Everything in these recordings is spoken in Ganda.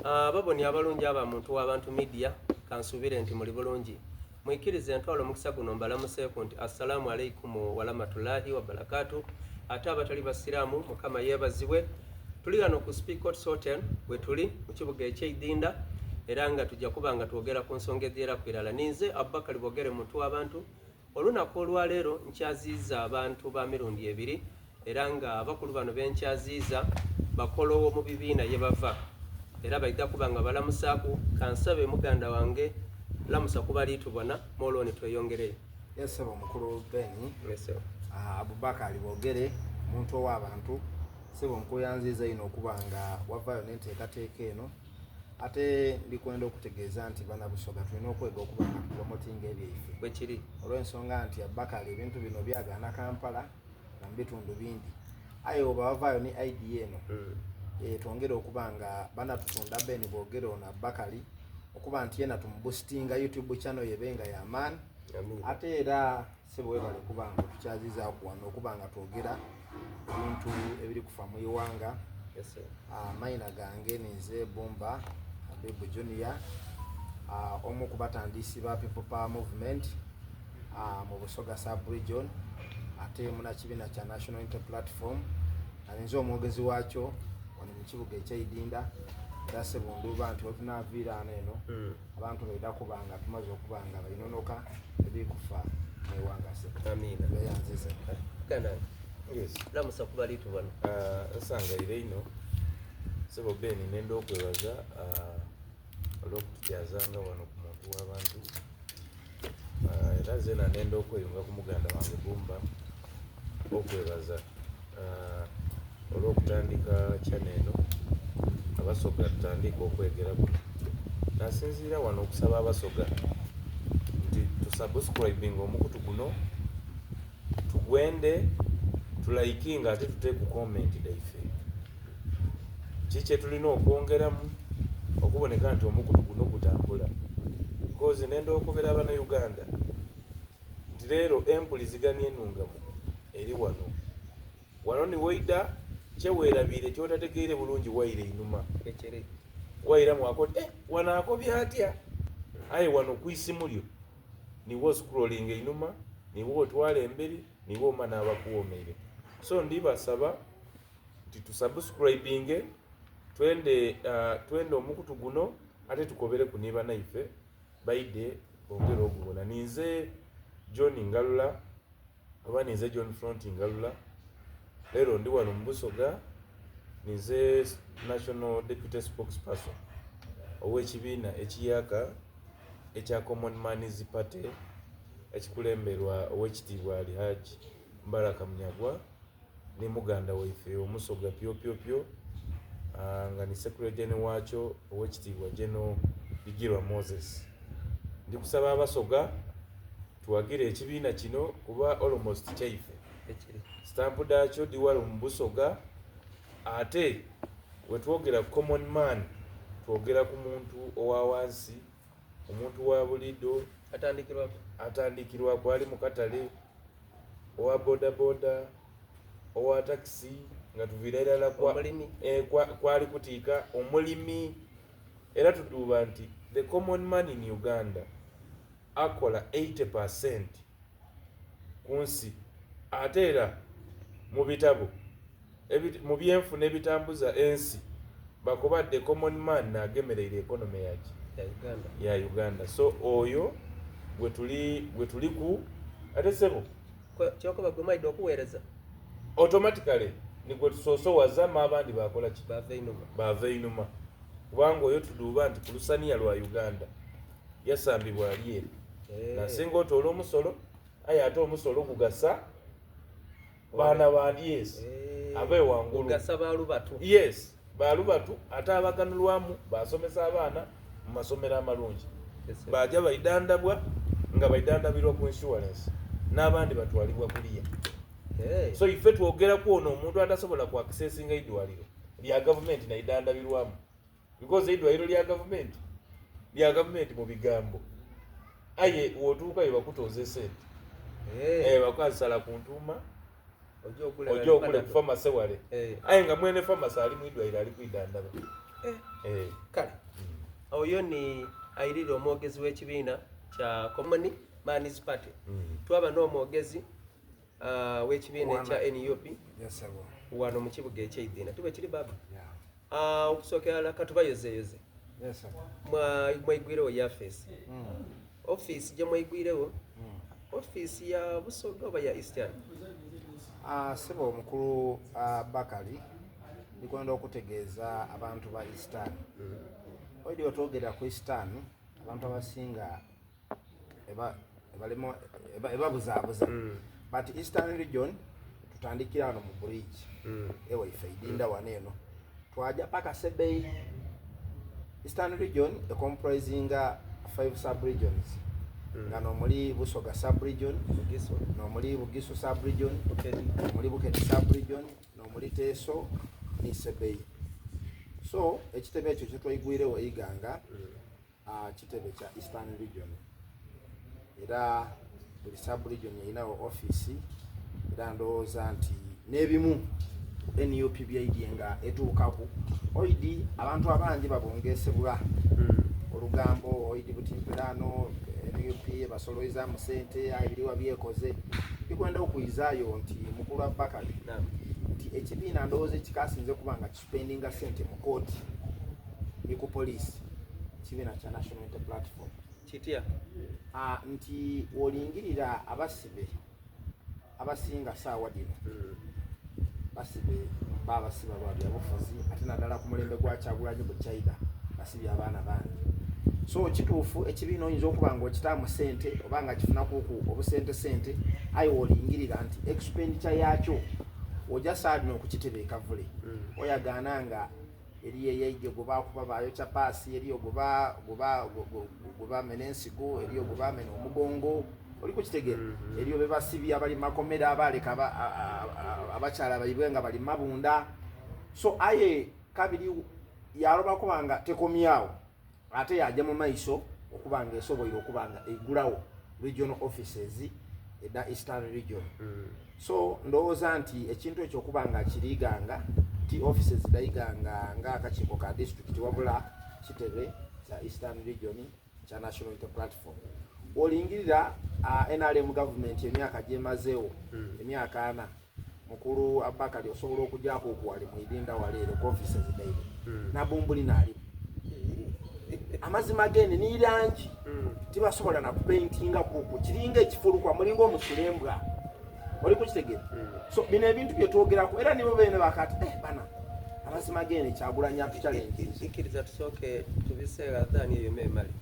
Baboni abalungi abamuntu w'abantu media kansubire nti muli bulungi mwikirize ntwalo mukisa guno mbalamuseeko nti assalamu alaikum warahmatullahi wabarakatuh. Ate abatali basiraamu mukama yeebazibwe. Tuli hano ku Speak Court Hotel we tuli mu kibuga eky'Idinda era nga tujja kuba nga twogera ku nsonga eziera kwirala. Ninze Abubakar Bwogere muntu w'abantu. Olunaku olwaleero nkyaziiza abantu ba mirundi ebiri era nga abakulu bano benkyaziiza bakolowo mu bibiina ye bava era baita kubanga balamusaaku kansabe muganda wange lamusa kuba litubona moloni tweyongereyo. Yesebo mukulu Beni. Yesebo. Abubakar Bwogere muntu ow'abantu sebo nkuyanziza ino okubanga wavayo n'enteekateeka eno ate ndikwenda okutegeeza nti bana Busoga tulina okwega okubanga tupromotinga ebyaife bwe kiri olw'ensonga nti Abubakar ebintu bino byagaana Kampala na bitundu bindi aye oba wavayo ne idea eno twongere okubanga bana tutunda Beni Bwogere ono Abubakar okuba nti yena tumuboostinga YouTube channel yebenga ya man ate era sebo webale kubanga tukyaziza okuwano okubanga twogera ebintu ebiri kufa mu Iwanga. Maina gange nize Bomba Abebu Junior omu kubatandisi ba People Power Movement mu Busoga Sub-Region ate muna kibiina kya National Unity Platform alinze omwogezi wakyo wano mu kibuga eky'Idinda era sebunduba nti otunaviiraano eno abantu baida kubanga tumaze okubanga bayinonoka ebiri kufa mu Iwanga se. Amina. Beyanzize. Kana. Yes. Lamusa kuba litubona. Esangaire ino sebo Beni nenda okwebaza olw'okututyazanga wano ku muntu w'abantu era zena nenda okweyunga ku muganda wange Bumba okwebaza olw'okutandika channel eno Abasoga tutandika okwegera kuno nasinziira wano okusaba Abasoga nti tusubscribing omukutu guno tugwende tulaikinga ate tuteeku comment daife kiki tulina okwongeramu okuboneka nti omukutu guno gutambula because nenda okubera abana Uganda nti leero empuliziganya enungamu eri wano ni waida kyeweerabire kyotategeere bulungi waire inuma Ekere. waira mwakoti wanaako byatya aye wano kwisimu lyo niwo scrolling inuma niwo otwala emberi niwo omana abakuwomeire. So ndibasaba nti tusubscribing twende omukutu guno ate tukobere kuniba naife baide bongera okubona. Ninze John Ngalula oba ninze John Front Ngalula leero ndi wano mu Busoga ninze National Deputy Spokesperson ow'ekibiina ekiyaka ekya Common Man's Party ekikulemberwa ow'ekitiibwa Alhaji Mbaraka Munyagwa ne muganda waife omusoga pyo nga ni secretary wakyo ow'ekitiibwa General Bigirwa Moses. Ndi kusaba Abasoga tuwagire ekibiina kino kuba almost kyaife stamp dakyo diwalo mu Busoga ate wetwogera common man twogera ku muntu owa wansi omuntu wa bulido atandikirwa kwali mu katale owa boda owa taxi nga tuvirala kwali kutiika omulimi era tuduba nti the common man in Uganda akola 80% kunsi ate era mu bitabo mu byenfuna ebitambuza ensi bakobadde common man nagemereire economy ya Uganda. So oyo gwe tuli ku ate sebo kyokoba gwe maida okuweereza automatically nigwe tusosowaza abandi bakola ki bava inuma kubanga oyo tuduba nti ku lusaniya lwa Uganda yasambibwa aliere nasinga otoola omusolo aye ate omusolo gugasa baana balies abewangulu gugasa balubatu yes balubatu ate abaganulwamu basomesa abaana mu masomero amalungi bajja baidandabwa nga baidandabirwa ku insurance n'abandi batwalibwa kuliya. So ife twogera kuono omuntu atasobola ku accessinga idwaliro lya government na idandabirwamu because idwaliro lya government mu bigambo aye wotuuka ye bakutoze sente bakasala ku ntuuma ojo okule ku pharmacy wale aye nga mwene pharmacy ali mu idwaliro ali kuidandaba kale oyo ni ayirira omwogezi w'ekibiina kya Common Man's Party. Twaba n'omwogezi w'ekibiina ekya NUP wano mu kibuga eky'Idina. Tube kiri baba okusookera katubayozeyoze mwegwirewo yafeesi office gye mwegwirewo office ya Busoga oba ya Eastern? Sebo omukulu Bakali ndikwenda okutegeeza abantu ba Eastern. Oidi otwogera ku Eastern abantu abasinga ebabuzaabuza but Eastern region tutandikira wano mu bridge ewa ife Idinda waneeno twaja paka Sebei. Eastern region comprising 5 sub-regions. Ngano muli Busoga sub-region, nomuli Bugisu sub-region, nomuli Buketi sub-region, nomuli Teso ni Sebei. So ekitebe ekyo kyetwayigwirewo Iganga kitebe kya Eastern region. Era buli sub-region yinawo office era ndowooza nti n'ebimu NUP byayidyenga etuukaku oidi abantu abangi babongesebwa olugambo oidi butimpirano NUP basoloiza mu sente ayiriwa byekoze bikwenda okuyizaayo nti mukulu Bakali nti ekibiina ndowooza ekikasinze kubanga kispendinga sente mu kooti ne ku poliisi kibiina kya National Unity Platform kitya nti olingirira abasibe abasinga saawa dino basibe babasiba lwabyabufuzi ate naddala ku mulembe gwa Kyagulanyi bwe China basibye abaana bangi. So kituufu ekibiina oyinza okuba nga okitaamu sente oba nga kifunakuku obusente aye olingirira nti expenditure yaakyo ojja saadino okukitebeeka vule oyagaana nga eriyo eyayigye gwe baakuba baayokya paasi eriyo gwe baamena ensigo eriyo gwe baamena omugongo oli kukitegera eriyo be basibye abali makomera abaleka abakyala bayibwe nga bali mabunda. So aye kabiri yaloba kubanga tekomyawo ate yajja mu maiso okubanga esoboire okubanga egulawo regional offices eda Eastern region. So ndowooza nti ekintu ekyo okubanga kiriganga ti offices daiganga nga akakiiko ka district wabula kitebe kya Eastern region kya National Unity Platform. Olingirira NRM government emyaka gyemazeewo emyaka 4 mukulu Bakali osobola okujjako okuwali mu Idinda waleero offices daire nabumbuli naali amazima gene ni langi tibasobola na kupaintinga kuku kiringa ekifulukwa mulingo omusulembwa oli kukitegera. So bino ebintu bye twogerako era nibo bene bakati bana amazima gene Kyagulanyi challenge ikiriza tusooke tubiseera dhani eyo memali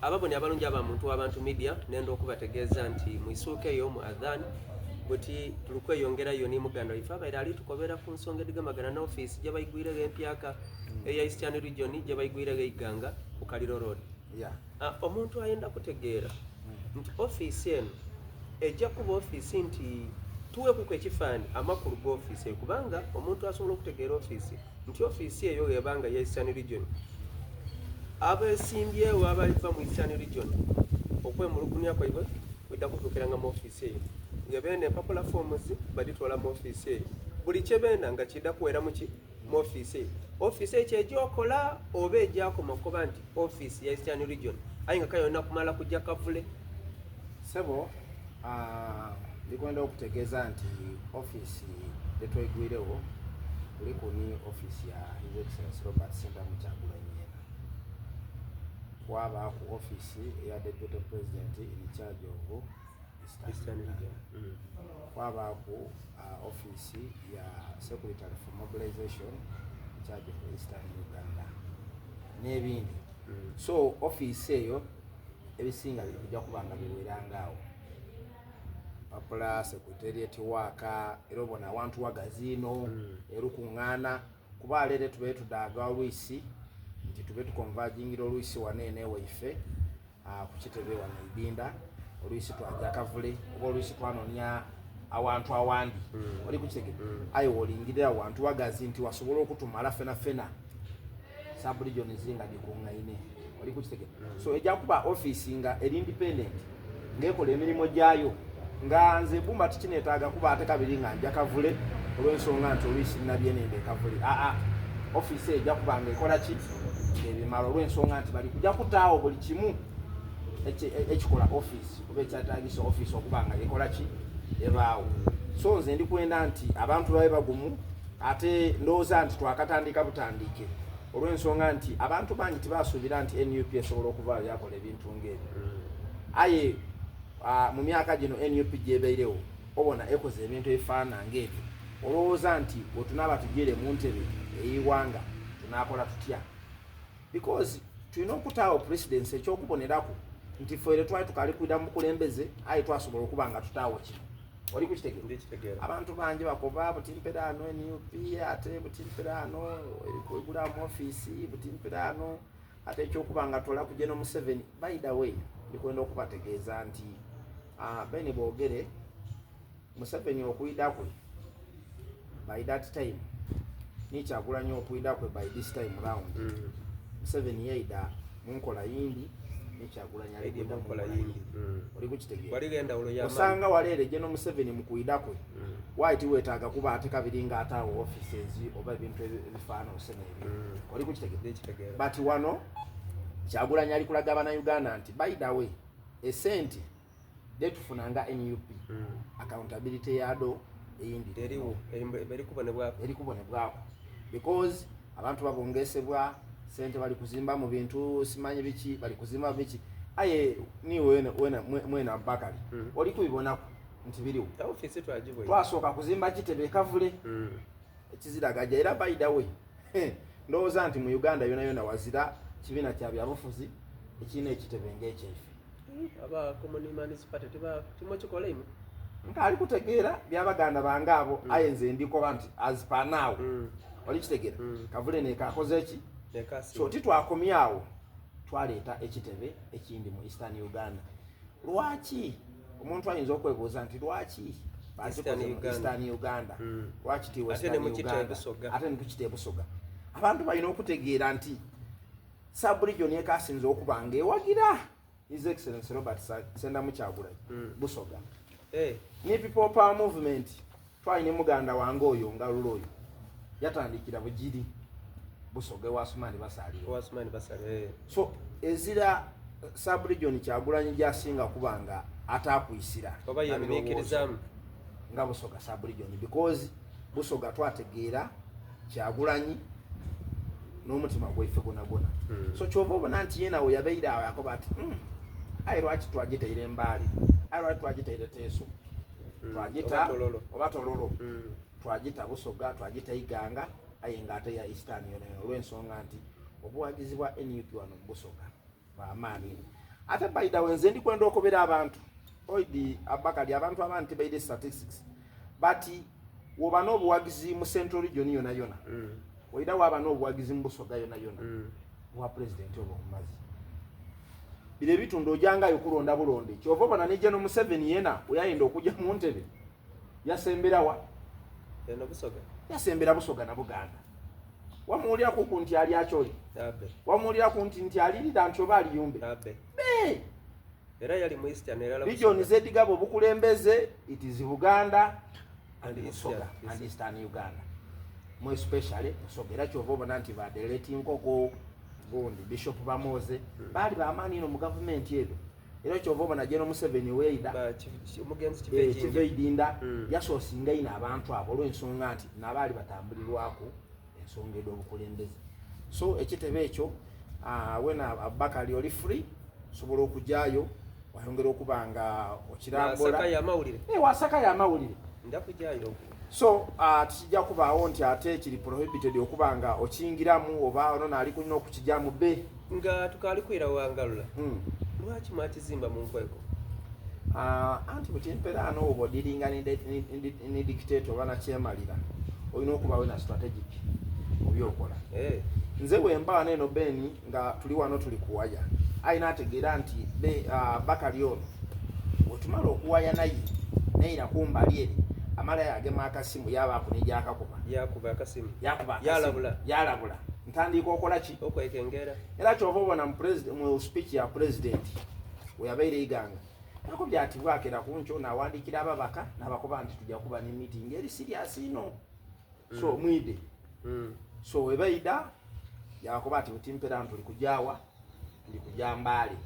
ababoni abalungi abamuntu abantu media nendo okubategeeza nti muisuuke eyo mu adhan buti tulikweyongerayo ni muganda ife abaira ali tukobera ku nsonga edigamagana na office gye bayigwirege empyaka eya Eastern region gye bayigwirege Iganga ku Kaliro road. Omuntu ayenda kutegeera nti office eno ejja kuba office nti tuwe ku ekifaani amakulu go office kubanga omuntu asobola okutegeera office nti office eyo yebanga ya Eastern region abesimbyewo abaliva mu Eastern region okwemulugunya kwaibwe kwidda kutuukiranga mu office eyo ngabene papola forms baditwala mu office eyo buli kyebenda nga kidda kuwera mu office eyo office ekyo egyokola oba ejjakoma kuba nti office ya Eastern region aye nga kayonna kumala kujja kavule. Sebo ndikwenda okutegeeza nti office etwegwirewo kuliko ni office ya His Excellency Robert Sentamu Kyagulanyi kwaba ku office ya Deputy President in charge of Eastern region kwaba ku office ya Secretary for Mobilization in charge of Eastern Uganda n'ebindi. So office eyo ebisinga bijja kubanga biwerangawo papula secretariat waka erobona abantu wagazino erukuŋŋaana kuba leero tube tudaga olwisi nti tube tukonvajingira olwisi wanene waife ku kitebe wano Idinda olwisi twaja kavule oba olwisi twanonya awantu awandi oli ku kitege aye olingirira awantu wagazi nti wasobola okutumala fena sub-region zinga dikuŋŋaine oli ku kitege. So ejja kuba office nga eri independent ngekola emirimu gyayo nga nze bumba tikinetaaga kuba ate kabiri nga nja kavule olw'ensonga nti olwisi nabye nende kavule office ejja kubanga ekola ki ebimala olw'ensonga nti bali kujja kutaawo buli kimu ekikola office oba ekyataagisa office okubanga ekola ki ebaawo. So nze ndi kwenda nti abantu babe bagumu ate ndowooza nti twakatandika butandike olw'ensonga nti abantu bangi tibasuubira nti NUP esobola okuvaayo yakola ebintu ng'ebyo. Aye mu myaka gino NUP gyebeirewo obona ekoze ebintu ebifaanana ng'ebyo olowooza nti bwe tunaaba tugire mu ntebe eyiwanga tunaakola tutya? Because tulina okutaawo presidency ekyokubonerako nti ffe twali tukali kwida mu bukulembeze aye twasobola okuba nga tutaawo kino. Oli kukitegeera? Abantu bangi bakoba butimperaano NUP ate butimperaano kwegula mu office butimperaano ate ekyokuba nga tola kujja no Museveni. By the way ndikwenda okubategeeza nti Beni Bwogere Museveni okuyida kwe by that time ni Kyagulanyi okuyida kwe by this time round Museveni yaida munkola yindi ni Kyagulanyi alikuda munkola yindi. Oli kukitegeera? Waligenda ulo yama osanga walere je no Museveni mukuyida kwe white wetaaga kuba ate kabiri nga ataawo offices oba ebintu ebifaana osene ebyo. Oli kukitegeera? But wano Kyagulanyi ali kulaga abana Uganda nti by the way esenti detufunanga NUP accountability yado eyindi eriwo erikubonebwako because abantu babongesebwa sente bali kuzimba mu bintu simanyi biki bali kuzimba biki. Aye ni mwena Abakali oli kubibonako nti biriwo office twagibwe twasooka kuzimba kitebe kavule ekiziragaja era by the way ndowooza nti mu Uganda yona wazira kibiina kya byabufuzi ekina ekitebe ng'ekyefe aba common municipality tiba kimochikola imo nka ali kutegeera byabaganda bange abo aye nze ndiko nti as per now oli kitegeera kavule ne kakoze eki so titwakomyawo twaleeta ekitebe ekindi mu Eastern Uganda. Lwaki omuntu ayinza okwebuuza nti lwaki Eastern Uganda lwaki ti Western Uganda ate netukite Busoga? Abantu balina okutegeera nti sub-region ekasinze okubanga ewagira His Excellency Robert Sendamu Kyagulanyi Busoga. Ni People Power Movement twalina muganda wange oyo Ngalulo oyo yatandikira Bugiri Busoga wa Asumani Basali. So ezira sub-region Kyagulanyi gyasinga kubanga atakuyisira oba yemikirizamu nga Busoga sub-region because Busoga twategeera Kyagulanyi n'omutima gweffe gona. So kyova obona nti yena we yabeire awo yakoba ati ayi lwaki twagiteire Mbaali, ayi lwaki twagiteire Teeso, twagita oba Tololo, twagita Busoga, twagita Iganga, aye ng'ate ya Eastern yona olw'ensonga nti obuwagizi bwa NUP wano Busoga bw'amaanyi. Ate by the way nze ndikwenda okubera abantu oidi Abakali abantu abantu baide statistics but woba n'obuwagizi mu Central Region yona oida waba n'obuwagizi mu Busoga yona wa president obumazi bile bitundu ojanga yokulonda bulonde kyova bana ne General Museveni yena oyayinda okujja mu ntebe yasembera wa eno Busoga yasembera Busoga na Buganda wamuulira ku kunti ali acholi wamuulira ku nti alirira nti oba aliyumbe era yali mu Eastern era region zedigabo bukulembeze it is Buganda and Busoga and Eastern Uganda more especially Busoga era kyova obona nti badeleti nkoko gondi Bishop Bamoze bali baamani no mu government yedo era kyova obona General Museveni weida omugenzi kibeidinda yasosinga ina abantu abo olw'ensonga nti nabali batambulirwako ensonga edo obukulembeze. So ekitebe ekyo wena Abakali oli free sobola okujjayo wayongera okubanga okirambola wasaka ya mawulire ndakujayo. So tujja kubaawo nti ate kiri prohibited okubanga okingiramu oba ono nali kunyina okukijamu be nga tukali kwira wangalula lwaki mwakizimba mu nkweko anti butimperaano obo diringa ni dictator bana kyemalira olina okubawo na strategic obyokola nze wemba neno Beni nga tuli wano tuli kuwaya ayina ategeera nti Bakali ono otumala okuwaya naye neira kumbali eri amala yagema akasimu yaba kunija akakuba yakuba akasimu yalabula ntandika okola ki okwekengera era kyova obona mu speech ya president weyabeire Iganga nako byati bwakera kuncho na wandikira ababaka nabakuba nti tujja kuba ni meeting eri serious ino so mwide so webaida yakuba ati butimpeera tuli kujawa tuli kujambale